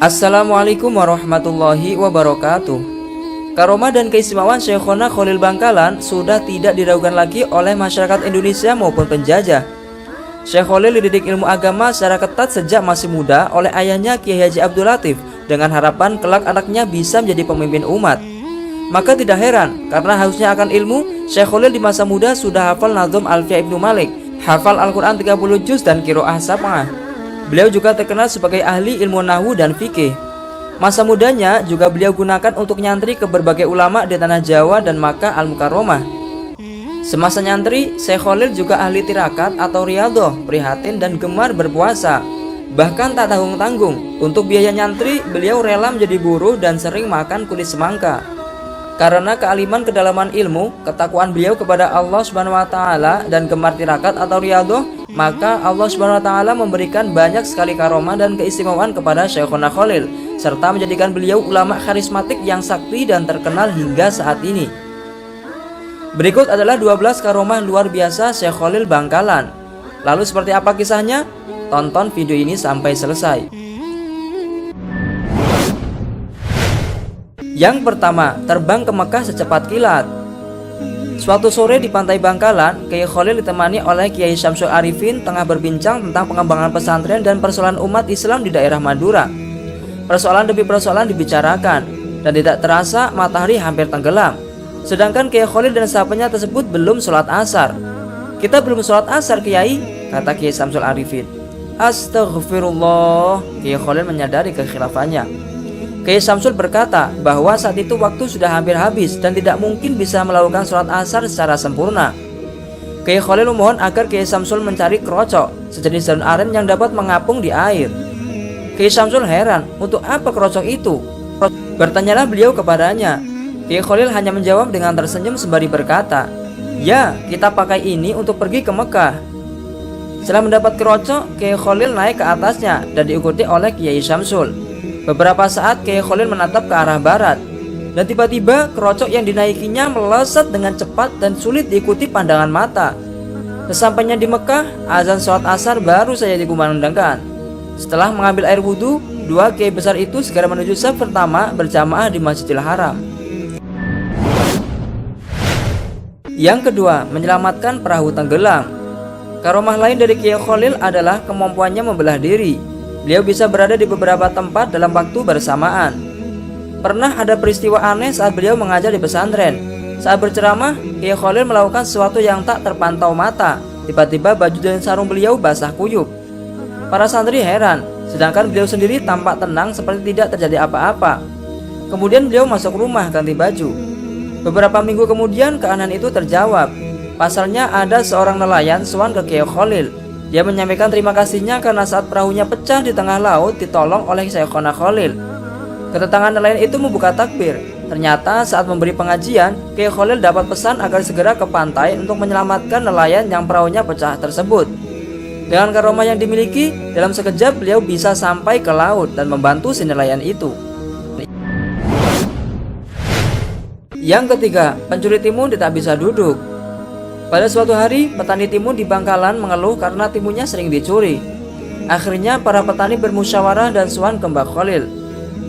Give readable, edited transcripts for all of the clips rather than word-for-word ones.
Assalamualaikum warahmatullahi wabarakatuh. Karomah dan keistimewaan Syekhona Khalil Bangkalan sudah tidak diragukan lagi oleh masyarakat Indonesia maupun penjajah. Syekh Khalil dididik ilmu agama secara ketat sejak masih muda oleh ayahnya Kiai Haji Abdul Latif dengan harapan kelak anaknya bisa menjadi pemimpin umat. Maka tidak heran karena hausnya akan ilmu, Syekh Khalil di masa muda sudah hafal Nazm Alfiyah Ibnu Malik, hafal Al-Quran 30 juz dan qiraah sab'ah. Beliau juga terkenal sebagai ahli ilmu nahwu dan fikih. Masa mudanya juga beliau gunakan untuk nyantri ke berbagai ulama di tanah Jawa dan Makkah Al-Mukarramah. Semasa nyantri, Syekh Khalil juga ahli tirakat atau riyadhah, prihatin dan gemar berpuasa. Bahkan tak tanggung-tanggung, untuk biaya nyantri beliau rela menjadi buruh dan sering makan kulit semangka. Karena kealiman kedalaman ilmu, ketakwaan beliau kepada Allah Subhanahu wa taala dan gemar tirakat atau riyadhah, maka Allah Subhanahu wa taala memberikan banyak sekali karomah dan keistimewaan kepada Syekhona Khalil, serta menjadikan beliau ulama karismatik yang sakti dan terkenal hingga saat ini. Berikut adalah 12 karomah luar biasa Syekh Khalil Bangkalan. Lalu seperti apa kisahnya? Tonton video ini sampai selesai. Yang pertama, terbang ke Mekah secepat kilat. Suatu sore di pantai Bangkalan, Kiai Khalil ditemani oleh Kiai Syamsul Arifin tengah berbincang tentang pengembangan pesantren dan persoalan umat Islam di daerah Madura. Persoalan demi persoalan dibicarakan, dan tidak terasa matahari hampir tenggelam. Sedangkan Kiai Khalil dan sahabatnya tersebut belum sholat asar. "Kita belum sholat asar, Kiai," kata Kiai Syamsul Arifin. "Astaghfirullah." Kiai Khalil menyadari kekhilafannya. Kiai Syamsul berkata bahwa saat itu waktu sudah hampir habis dan tidak mungkin bisa melakukan sholat asar secara sempurna. Kiai Khalil memohon agar Kiai Syamsul mencari krocok, sejenis daun aren yang dapat mengapung di air. Kiai Syamsul heran, untuk apa krocok itu? Bertanyalah beliau kepadanya. Kiai Khalil hanya menjawab dengan tersenyum sembari berkata, "Ya, kita pakai ini untuk pergi ke Mekah." Setelah mendapat krocok, Kiai Khalil naik ke atasnya dan diikuti oleh Kiai Syamsul. Beberapa saat Kiai Khalil menatap ke arah barat, dan tiba-tiba krocok yang dinaikinya melesat dengan cepat dan sulit diikuti pandangan mata. Sesampainya di Mekah, azan sholat asar baru saja dikumandangkan. Setelah mengambil air wudhu, dua kiai besar itu segera menuju shaf pertama berjamaah di Masjidil Haram. Yang kedua, menyelamatkan perahu tenggelam. Karomah lain dari Kiai Khalil adalah kemampuannya membelah diri. Beliau bisa berada di beberapa tempat dalam waktu bersamaan. Pernah ada peristiwa aneh saat beliau mengajar di pesantren. Saat berceramah, Kiai Khalil melakukan sesuatu yang tak terpantau mata. Tiba-tiba baju dan sarung beliau basah kuyup. Para santri heran, sedangkan beliau sendiri tampak tenang seperti tidak terjadi apa-apa. Kemudian beliau masuk rumah ganti baju. Beberapa minggu kemudian keanehan itu terjawab. Pasalnya ada seorang nelayan sowan ke Kiai Khalil. Dia menyampaikan terima kasihnya karena saat perahunya pecah di tengah laut ditolong oleh Syekhona Khalil. Kedatangan nelayan itu membuka takbir. Ternyata saat memberi pengajian, Kiai Khalil dapat pesan agar segera ke pantai untuk menyelamatkan nelayan yang perahunya pecah tersebut. Dengan karomah yang dimiliki, dalam sekejap beliau bisa sampai ke laut dan membantu si nelayan itu. Yang ketiga, pencuri timun tidak bisa duduk. Pada suatu hari, petani timun di Bangkalan mengeluh karena timunnya sering dicuri. Akhirnya para petani bermusyawarah dan sowan ke Mbah Khalil.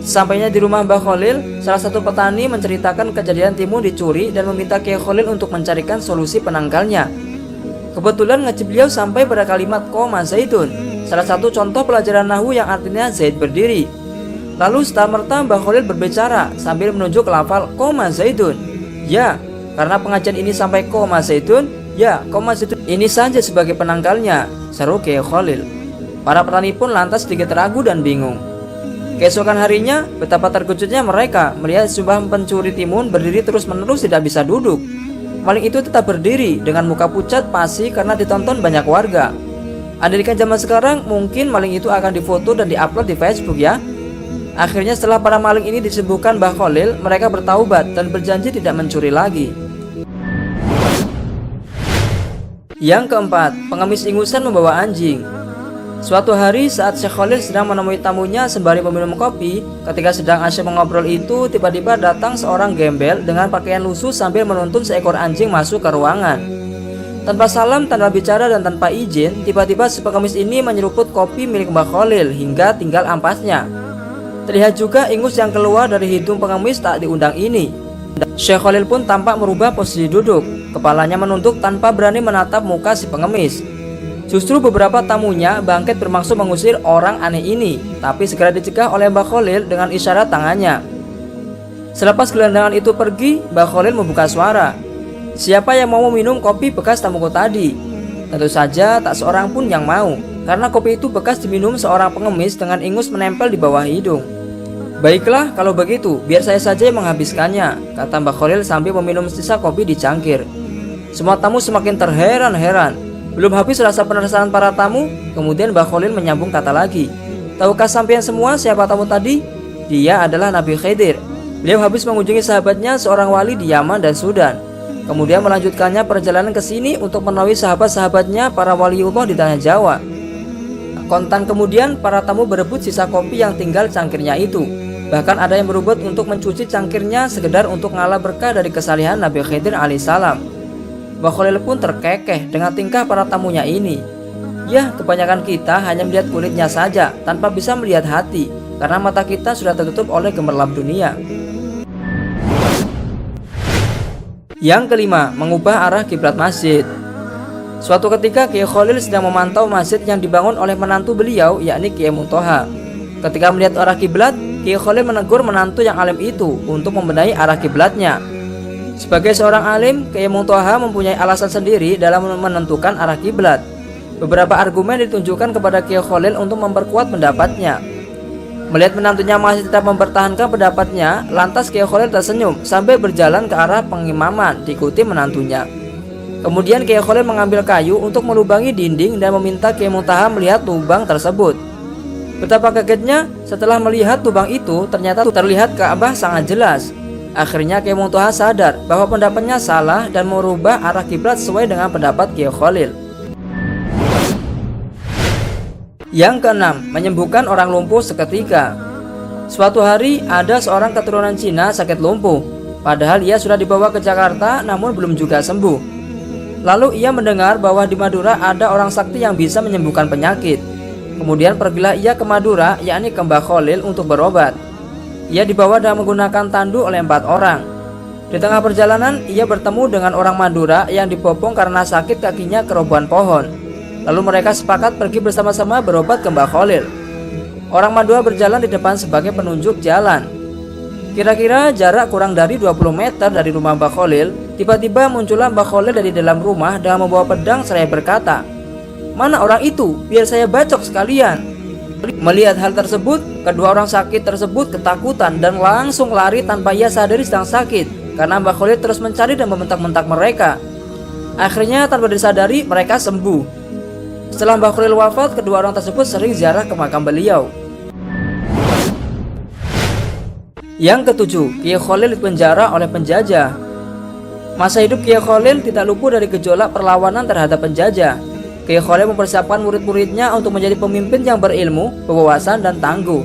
Sampainya di rumah Mbah Khalil, salah satu petani menceritakan kejadian timun dicuri dan meminta Kiai Khalil untuk mencarikan solusi penangkalnya. Kebetulan ngaji beliau sampai pada kalimat koma zaidun, salah satu contoh pelajaran nahwu yang artinya Zaid berdiri. Lalu serta-merta Mbah Khalil berbicara sambil menunjuk lafal koma zaidun. "Ya, karena pengajian ini sampai koma zaitun, ya koma zaitun ini saja sebagai penangkalnya," seru Kiai Khalil. Para petani pun lantas sedikit ragu dan bingung. Keesokan harinya, betapa terkejutnya mereka melihat sejumlah pencuri timun berdiri terus-menerus tidak bisa duduk. Maling itu tetap berdiri dengan muka pucat pasi karena ditonton banyak warga. Andaikan zaman sekarang, mungkin maling itu akan difoto dan diupload di Facebook ya. Akhirnya setelah para maling ini disembuhkan Mbah Khalil, mereka bertaubat dan berjanji tidak mencuri lagi. Yang keempat, pengemis ingusan membawa anjing. Suatu hari saat Syekh Khalil sedang menemui tamunya sembari meminum kopi, ketika sedang asyik mengobrol itu, tiba-tiba datang seorang gembel dengan pakaian lusuh sambil menuntun seekor anjing masuk ke ruangan. Tanpa salam, tanpa bicara, dan tanpa izin, tiba-tiba si pengemis ini menyeruput kopi milik Mbah Khalil hingga tinggal ampasnya. Terlihat juga ingus yang keluar dari hidung pengemis tak diundang ini. Syekh Khalil pun tampak merubah posisi duduk, kepalanya menunduk tanpa berani menatap muka si pengemis. Justru beberapa tamunya bangkit bermaksud mengusir orang aneh ini, tapi segera dicegah oleh Mbah Khalil dengan isyarat tangannya. Selepas gelandangan itu pergi, Mbah Khalil membuka suara. Siapa yang mau minum kopi bekas tamuku tadi? Tentu saja tak seorang pun yang mau, karena kopi itu bekas diminum seorang pengemis dengan ingus menempel di bawah hidung. Baiklah, kalau begitu, biar saya saja yang menghabiskannya, kata Mbah Khalil sambil meminum sisa kopi di cangkir. Semua tamu semakin terheran-heran. Belum habis rasa penasaran para tamu, kemudian Mbah Khalil menyambung kata lagi. Tahukah sampean semua siapa tamu tadi? Dia adalah Nabi Khidir. Beliau habis mengunjungi sahabatnya seorang wali di Yaman dan Sudan. Kemudian melanjutkannya perjalanan ke sini untuk menemui sahabat-sahabatnya para waliullah di tanah Jawa. Kontan kemudian para tamu berebut sisa kopi yang tinggal cangkirnya itu. Bahkan ada yang berebut untuk mencuci cangkirnya sekedar untuk ngalah berkah dari kesalihan Nabi Khidir alaihissalam. Mbah Khalil pun terkekeh dengan tingkah para tamunya ini. Ya, kebanyakan kita hanya melihat kulitnya saja tanpa bisa melihat hati, karena mata kita sudah tertutup oleh gemerlap dunia. Yang kelima, mengubah arah kiblat masjid. Suatu ketika Kiai Khalil sedang memantau masjid yang dibangun oleh menantu beliau, yakni Kiai Muntoha. Ketika melihat arah kiblat, Kiai Khalil menegur menantu yang alim itu untuk membenahi arah kiblatnya. Sebagai seorang alim, Kiai Muntoha mempunyai alasan sendiri dalam menentukan arah kiblat. Beberapa argumen ditunjukkan kepada Kiai Khalil untuk memperkuat pendapatnya. Melihat menantunya masih tetap mempertahankan pendapatnya, lantas Kiai Khalil tersenyum sambil berjalan ke arah pengimaman diikuti menantunya. Kemudian Kiai Khalil mengambil kayu untuk melubangi dinding dan meminta Kiai Muntoha melihat lubang tersebut. Betapa kagetnya setelah melihat lubang itu, ternyata terlihat Ka'bah sangat jelas. Akhirnya Kiai Muntoha sadar bahwa pendapatnya salah dan merubah arah kiblat sesuai dengan pendapat Kiai Khalil. Yang keenam, menyembuhkan orang lumpuh seketika. Suatu hari ada seorang keturunan Cina sakit lumpuh, padahal ia sudah dibawa ke Jakarta namun belum juga sembuh. Lalu ia mendengar bahwa di Madura ada orang sakti yang bisa menyembuhkan penyakit. Kemudian pergilah ia ke Madura, yakni ke Mbah Khalil untuk berobat. Ia dibawa dan menggunakan tandu oleh 4 orang. Di tengah perjalanan, ia bertemu dengan orang Madura yang dibopong karena sakit kakinya kerobohan pohon. Lalu mereka sepakat pergi bersama-sama berobat ke Mbah Khalil. Orang Madura berjalan di depan sebagai penunjuk jalan. Kira-kira jarak kurang dari 20 meter dari rumah Mbah Khalil, tiba-tiba muncullah Mbah Khalil dari dalam rumah dengan membawa pedang seraya berkata, "Mana orang itu? Biar saya bacok sekalian." Melihat hal tersebut, kedua orang sakit tersebut ketakutan dan langsung lari tanpa ia sadari sedang sakit, karena Mbah Khalil terus mencari dan membentak-bentak mereka. Akhirnya tanpa disadari mereka sembuh. Setelah Mbah Khalil wafat, kedua orang tersebut sering ziarah ke makam beliau. Yang ketujuh, Kiai Khalil dipenjara oleh penjajah. Masa hidup Kiai Khalil tidak luput dari gejolak perlawanan terhadap penjajah. Kiai Khalil mempersiapkan murid-muridnya untuk menjadi pemimpin yang berilmu, berwawasan, dan tangguh.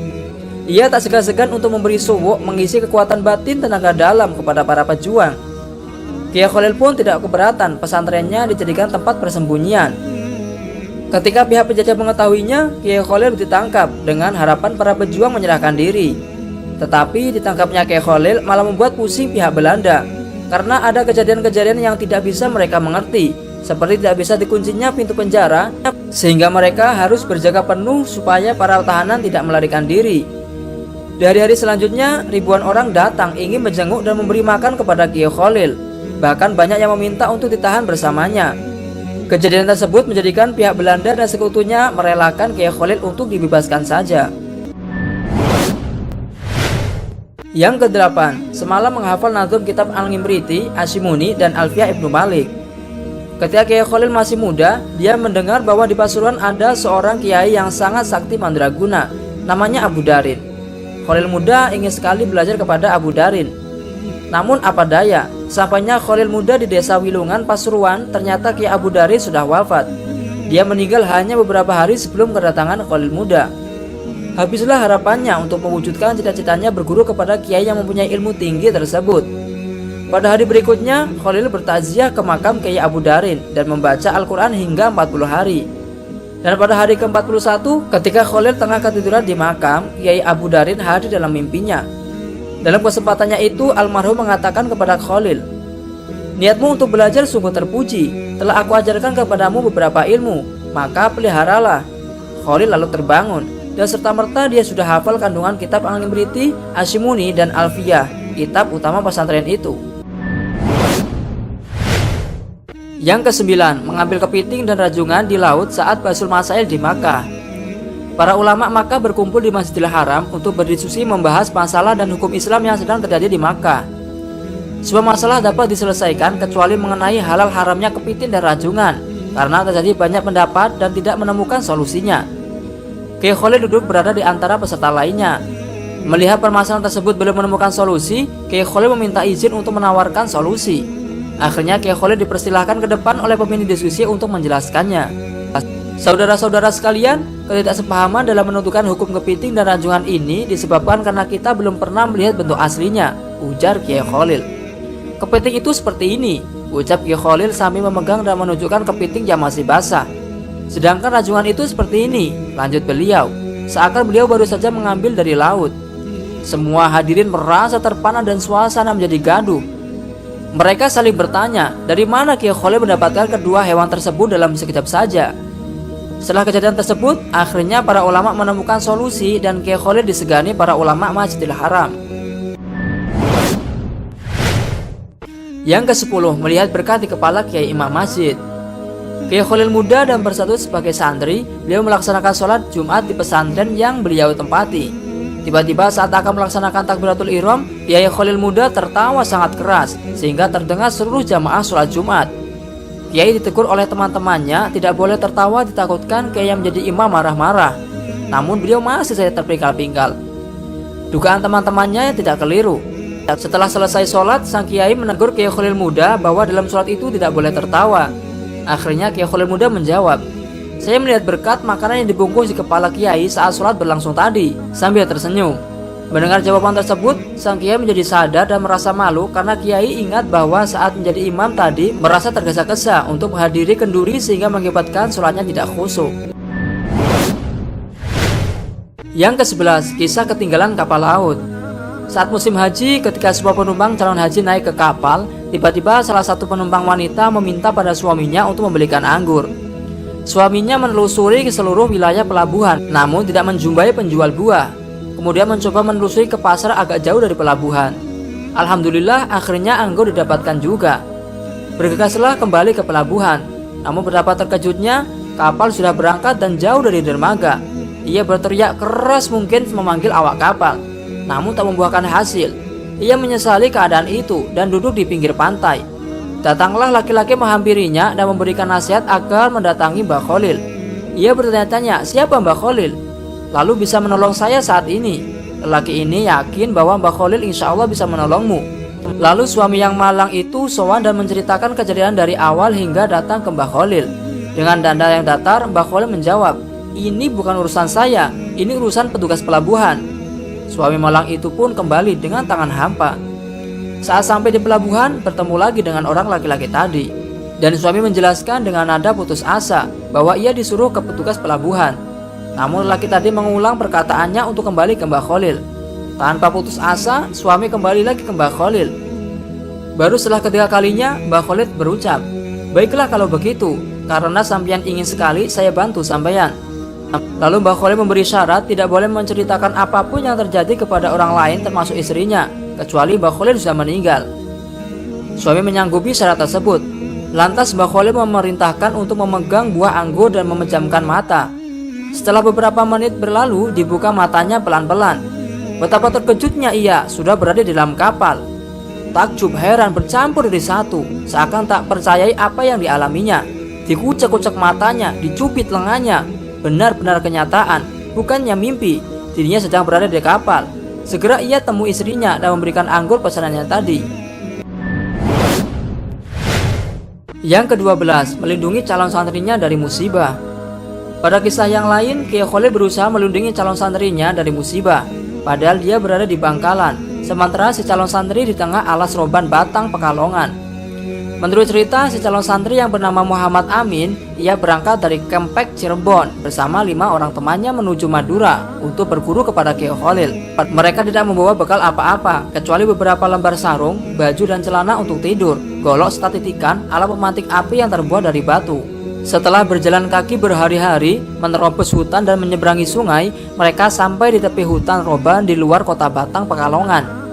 Ia tak segan-segan untuk memberi subuk mengisi kekuatan batin tenaga dalam kepada para pejuang. Kiai Khalil pun tidak keberatan pesantrennya dijadikan tempat persembunyian. Ketika pihak penjajah mengetahuinya, Kiai Khalil ditangkap dengan harapan para pejuang menyerahkan diri. Tetapi ditangkapnya Kiai Khalil malah membuat pusing pihak Belanda, karena ada kejadian-kejadian yang tidak bisa mereka mengerti, seperti tidak bisa dikuncinya pintu penjara, sehingga mereka harus berjaga penuh supaya para tahanan tidak melarikan diri. Di hari-hari selanjutnya, ribuan orang datang ingin menjenguk dan memberi makan kepada Kiai Khalil. Bahkan banyak yang meminta untuk ditahan bersamanya. Kejadian tersebut menjadikan pihak Belanda dan sekutunya merelakan Kiai Khalil untuk dibebaskan saja. Yang kedelapan, semalam menghafal nazum kitab Al-Ngimriti, Asyimuni, dan Alfiyah Ibnu Malik. Ketika Kiai Khalil masih muda, dia mendengar bahwa di Pasuruan ada seorang kiai yang sangat sakti mandraguna, namanya Abu Darin. Khalil muda ingin sekali belajar kepada Abu Darin. Namun apa daya, sampainya Khalil muda di desa Wilungan, Pasuruan, ternyata Kiai Abu Darin sudah wafat. Dia meninggal hanya beberapa hari sebelum kedatangan Khalil muda. Habislah harapannya untuk mewujudkan cita-citanya berguru kepada kiai yang mempunyai ilmu tinggi tersebut. Pada hari berikutnya, Khalil bertakziah ke makam Kiai Abu Darin dan membaca Al-Quran hingga 40 hari. Dan pada hari ke-41, ketika Khalil tengah ketiduran di makam, Kiai Abu Darin hadir dalam mimpinya. Dalam kesempatannya itu, almarhum mengatakan kepada Khalil, "Niatmu untuk belajar sungguh terpuji. Telah aku ajarkan kepadamu beberapa ilmu, maka peliharalah." Khalil lalu terbangun, dan serta-merta dia sudah hafal kandungan kitab Al-Imriti, Asyimuni, dan Alfiyah, kitab utama pesantren itu. Yang ke-9, mengambil kepiting dan rajungan di laut saat Basul Masail di Makkah. Para ulama Makkah berkumpul di Masjidil Haram untuk berdiskusi membahas masalah dan hukum Islam yang sedang terjadi di Makkah. Sebuah masalah dapat diselesaikan kecuali mengenai halal haramnya kepiting dan rajungan, karena terjadi banyak pendapat dan tidak menemukan solusinya. Kiai Khalil duduk berada di antara peserta lainnya. Melihat permasalahan tersebut belum menemukan solusi, Kiai Khalil meminta izin untuk menawarkan solusi. Akhirnya Kiai Khalil dipersilahkan ke depan oleh pemimpin diskusi untuk menjelaskannya. Saudara-saudara sekalian, ketidaksepahaman dalam menentukan hukum kepiting dan rajungan ini disebabkan karena kita belum pernah melihat bentuk aslinya, ujar Kiai Khalil. Kepiting itu seperti ini, ucap Kiai Khalil sambil memegang dan menunjukkan kepiting yang masih basah. Sedangkan rajungan itu seperti ini, lanjut beliau, seakan beliau baru saja mengambil dari laut. Semua hadirin merasa terpana dan suasana menjadi gaduh. Mereka saling bertanya, dari mana Kiai Khalil mendapatkan kedua hewan tersebut dalam sekejap saja. Setelah kejadian tersebut, akhirnya para ulama menemukan solusi dan Kiai Khalil disegani para ulama Masjidil Haram. Yang ke-10, melihat berkah di kepala Kiai Imam Masjid. Kiai Khalil muda dan bersatu sebagai santri, beliau melaksanakan sholat Jumat di pesantren yang beliau tempati. Tiba-tiba saat akan melaksanakan takbiratul ihram, Kiai Khalil muda tertawa sangat keras sehingga terdengar seluruh jamaah sholat Jumat. Kiai ditegur oleh teman-temannya tidak boleh tertawa, ditakutkan Kiai yang menjadi imam marah-marah. Namun beliau masih saja terpingkal-pingkal. Dugaan teman-temannya tidak keliru. Setelah selesai sholat, sang Kiai menegur Kiai Khalil muda bahwa dalam sholat itu tidak boleh tertawa. Akhirnya Kiai Khalil muda menjawab, "Saya melihat berkat makanan yang dibungkus di kepala Kiai saat sholat berlangsung tadi," sambil tersenyum. Mendengar jawaban tersebut, sang Kiai menjadi sadar dan merasa malu karena Kiai ingat bahwa saat menjadi imam tadi merasa tergesa-gesa untuk menghadiri kenduri sehingga mengakibatkan sholatnya tidak khusyuk. Yang ke-11, kisah ketinggalan kapal laut. Saat musim haji, ketika sebuah penumpang calon haji naik ke kapal, tiba-tiba salah satu penumpang wanita meminta pada suaminya untuk membelikan anggur. Suaminya menelusuri ke seluruh wilayah pelabuhan, namun tidak menjumpai penjual buah. Kemudian mencoba menelusuri ke pasar agak jauh dari pelabuhan. Alhamdulillah, akhirnya anggur didapatkan juga. Bergegaslah kembali ke pelabuhan. Namun betapa terkejutnya, kapal sudah berangkat dan jauh dari dermaga. Ia berteriak keras mungkin memanggil awak kapal, namun tak membuahkan hasil. Ia menyesali keadaan itu dan duduk di pinggir pantai. Datanglah laki-laki menghampirinya dan memberikan nasihat agar mendatangi Mbah Khalil. Ia bertanya-tanya, "Siapa Mbah Khalil? Lalu bisa menolong saya saat ini?" Lelaki ini yakin bahwa Mbah Khalil insya Allah bisa menolongmu. Lalu suami yang malang itu sowan dan menceritakan kejadian dari awal hingga datang ke Mbah Khalil. Dengan dada yang datar, Mbah Khalil menjawab, "Ini bukan urusan saya, ini urusan petugas pelabuhan." Suami malang itu pun kembali dengan tangan hampa. Saat sampai di pelabuhan, bertemu lagi dengan orang laki-laki tadi. Dan suami menjelaskan dengan nada putus asa bahwa ia disuruh ke petugas pelabuhan. Namun laki tadi mengulang perkataannya untuk kembali ke Mbah Khalil. Tanpa putus asa, suami kembali lagi ke Mbah Khalil. Baru setelah ketiga kalinya, Mbah Khalil berucap, "Baiklah kalau begitu, karena sampeyan ingin sekali saya bantu sampeyan." Lalu Mbah Khalil memberi syarat tidak boleh menceritakan apapun yang terjadi kepada orang lain termasuk istrinya, kecuali Mbah Khalil sudah meninggal. Suami menyanggupi syarat tersebut. Lantas Mbah Khalil memerintahkan untuk memegang buah anggur dan memejamkan mata. Setelah beberapa menit berlalu, dibuka matanya pelan-pelan. Betapa terkejutnya ia sudah berada di dalam kapal. Takjub heran bercampur jadi satu, seakan tak percayai apa yang dialaminya. Dikucek-kucek matanya, dicubit lengannya. Benar-benar kenyataan, bukannya mimpi. Dirinya sedang berada di kapal. Segera ia temui istrinya dan memberikan anggur pesanannya tadi. Yang ke-12, melindungi calon santrinya dari musibah. Pada kisah yang lain, Kiai Khalil berusaha melindungi calon santrinya dari musibah, padahal dia berada di Bangkalan. sementara si calon santri di tengah alas roban batang Pekalongan. Menurut cerita, si calon santri yang bernama Muhammad Amin, ia berangkat dari Kempek Cirebon bersama 5 orang temannya menuju Madura untuk berguru kepada Kiai Kholil. Mereka tidak membawa bekal apa-apa, kecuali beberapa lembar sarung, baju dan celana untuk tidur, golok serta titikan, alat pemantik api yang terbuat dari batu. Setelah berjalan kaki berhari-hari, menerobos hutan dan menyeberangi sungai, mereka sampai di tepi hutan roban di luar kota Batang Pekalongan.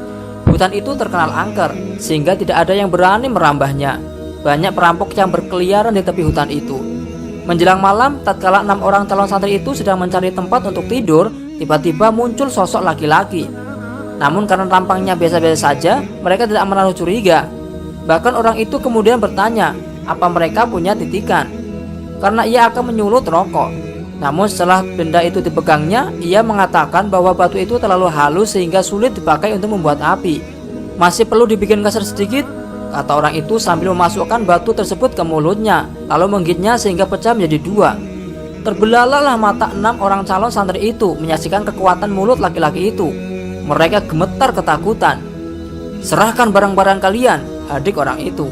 Hutan itu terkenal angker, sehingga tidak ada yang berani merambahnya. Banyak perampok yang berkeliaran di tepi hutan itu. Menjelang malam, tatkala 6 orang calon santri itu sedang mencari tempat untuk tidur, tiba-tiba muncul sosok laki-laki. Namun karena tampangnya biasa-biasa saja, mereka tidak menaruh curiga. Bahkan orang itu kemudian bertanya, apa mereka punya titikan, karena ia akan menyulut rokok. Namun setelah benda itu dipegangnya, ia mengatakan bahwa batu itu terlalu halus sehingga sulit dipakai untuk membuat api. Masih perlu dibikin kasar sedikit, kata orang itu sambil memasukkan batu tersebut ke mulutnya, lalu menggigitnya sehingga pecah menjadi 2. Terbelalalah mata 6 orang calon santri itu menyaksikan kekuatan mulut laki-laki itu. Mereka gemetar ketakutan. Serahkan barang-barang kalian, hadik orang itu.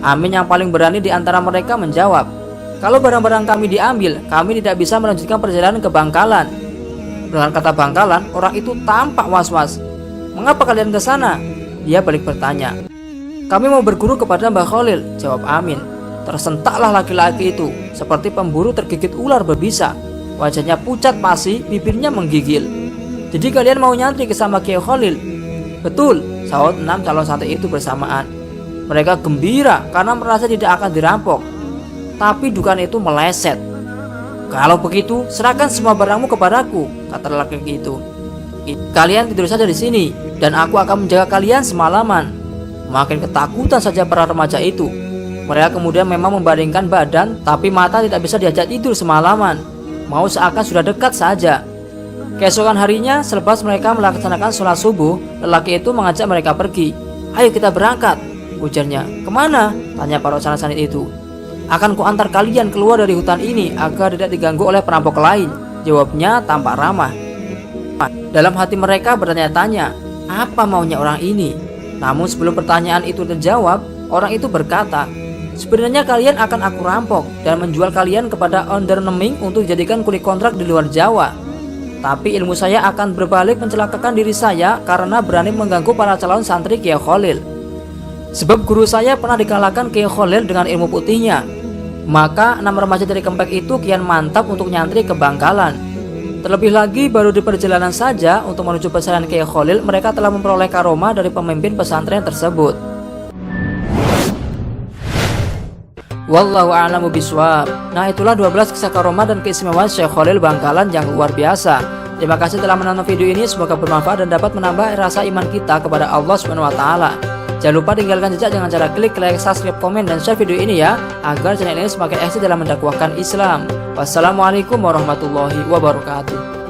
Amin yang paling berani di antara mereka menjawab, kalau barang-barang kami diambil, kami tidak bisa melanjutkan perjalanan ke Bangkalan. Dengan kata Bangkalan, orang itu tampak was-was. Mengapa kalian ke sana? Dia balik bertanya. Kami mau berguru kepada Mbah Kholil, jawab Amin. Tersentaklah laki-laki itu, seperti pemburu tergigit ular berbisa. Wajahnya pucat pasi, bibirnya menggigil. Jadi kalian mau nyantri ke sama Kiai Kholil? Betul, sahut 6 calon santri itu bersamaan. Mereka gembira karena merasa tidak akan dirampok. Tapi dugaan itu meleset. Kalau begitu, serahkan semua barangmu kepadaku, kata laki-laki itu. Kalian tidur saja di sini, dan aku akan menjaga kalian semalaman. Makin ketakutan saja para remaja itu. Mereka kemudian memang membaringkan badan, tapi mata tidak bisa diajak tidur semalaman. Mau seakan sudah dekat saja. Keesokan harinya, selepas mereka melaksanakan sholat subuh, lelaki itu mengajak mereka pergi. Ayo kita berangkat, ujarnya. Kemana? Tanya para calon santri itu. Akan kuantar kalian keluar dari hutan ini agar tidak diganggu oleh perampok lain, jawabnya tampak ramah. Dalam hati mereka bertanya-tanya, apa maunya orang ini? Namun sebelum pertanyaan itu terjawab, orang itu berkata, sebenarnya kalian akan aku rampok dan menjual kalian kepada onderneming untuk dijadikan kuli kontrak di luar Jawa. Tapi ilmu saya akan berbalik mencelakakan diri saya karena berani mengganggu para calon santri Kiai Kholil. Sebab guru saya pernah dikalahkan Kiai Kholil dengan ilmu putihnya. Maka 6 remaja dari Kempek itu kian mantap untuk nyantri ke Bangkalan. Terlebih lagi baru di perjalanan saja untuk menuju pesantren Kiai Kholil, mereka telah memperoleh karomah dari pemimpin pesantren tersebut. Wallahu a'lamu bishawab. Nah, itulah 12 kisah karomah dan keistimewaan Syekh Kholil Bangkalan yang luar biasa. Terima kasih telah menonton video ini, semoga bermanfaat dan dapat menambah rasa iman kita kepada Allah SWT. Jangan lupa tinggalkan jejak dengan cara klik like, subscribe, komen, dan share video ini ya, agar channel ini semakin eksis dalam mendakwahkan Islam. Wassalamualaikum warahmatullahi wabarakatuh.